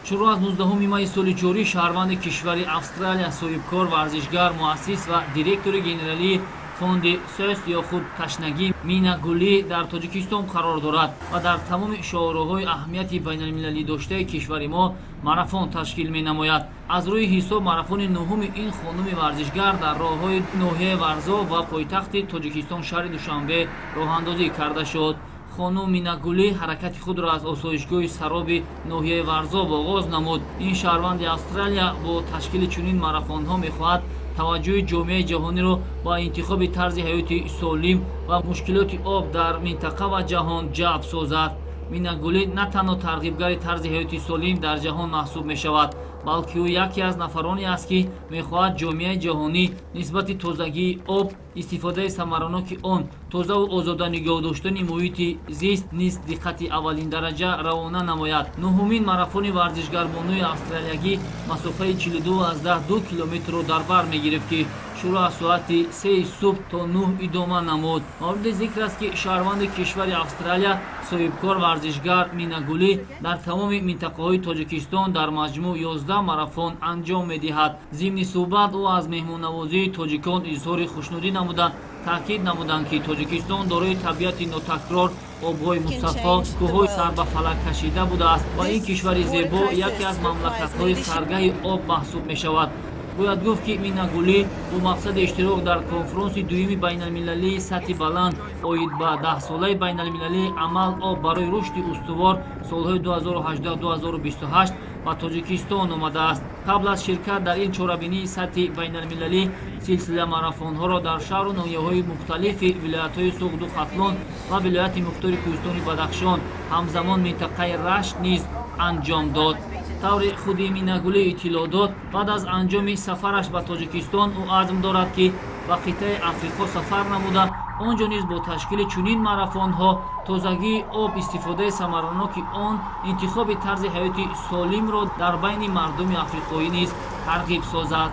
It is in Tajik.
шурӯъ аз 19 майи соли ҷорӣ шаҳрванди кишвари Австралия, соҳибкор, варзишгар, муассис ва директори генералии фонди сӯст ё худ ташнагӣ Мина Гулӣ дар Тоҷикистон қарор дорад ва дар тамоми шоҳраҳои аҳамияти байналмилалӣ доштаи кишвари мо марафон ташкил менамояд. Аз рӯи ҳисоб марафони нуҳуми ин хонуми варзишгар дар роҳҳои ноҳияи Варзо ва пойтахти Тоҷикистон шаҳри Душанбе роҳандозӣ карда шуд. خانم مینا گلی حرکت خود را از آسایشگاه سرابی ناحیه ورزا با آغاز نمود. این شهروند استرالیا با تشکیل چنین ماراتون ها میخواهد توجه جامعه جهانی را با انتخاب طرز حیات سالم و مشکلات آب در منطقه و جهان جلب سازد. مینا گلی نه تنها ترغیبگر طرز حیات سالم در جهان محسوب می شود، بلکه او یکی از نفرانی است که میخواهد جامعه جهانی نسبت تازگی آب، استفاده ثمرناک آن، تازه و آزاده نگاه داشتن محیط زیست نیز دقت اولین درجه روانه نماید. نهمین ماراتون ورزشگربانوی استرالیایی مسافه 42 کیلومتر را در بر میگرفت که شروع از ساعت 3 صبح تا 9 ادامه نمود. مورد ذکر است که شهروند کشور استرالیا صاحبکار ورزشگر مینا گلی در تمام منطقه های تاجیکستان در مجموع 11 ماراتون انجام میدهد. ضمن صحبت او از مهمان‌نوازی تاجیکان اظهار خوشنودی نمودند، تاکید نمودند که تاجیکستان دارای طبیعت ناتکرار، آب‌های مصفا، کوه‌های سر به فلک کشیده بوده است و این کشور زیبا یکی از مملکت‌های سرگاه آب محسوب می‌شود. باید گفت که مینا گلی با مقصد اشتراک در کنفرانس دوم بین‌المللی سطح بلند اوید به 10 ساله بین‌المللی عمل آب برای رشد استوار سالهای 2018-2028 و تاجیکستان آمده است. قبل از شرکت در این چهاربینی سطح بین‌المللی سلسله ماراتون ها را در شهر و ناحیه‌های مختلف ولایت‌های سوغد و ختلان و ولایت مختار کوهستانی بدخشان همزمان منطقه رشت نیز انجام داد. طور خودی مینا گلی اطلاع داد بعد از انجام سفرش به تاجیکستان او عزم دارد که به قطعه افریقا سفر نموده آنجا نیز با تشکیل چنین ماراتون ها تازگی آب، استفاده ثمرناک آن، انتخاب طرز حیات سالم را در بین مردم افریقایی نیز ترغیب سازد.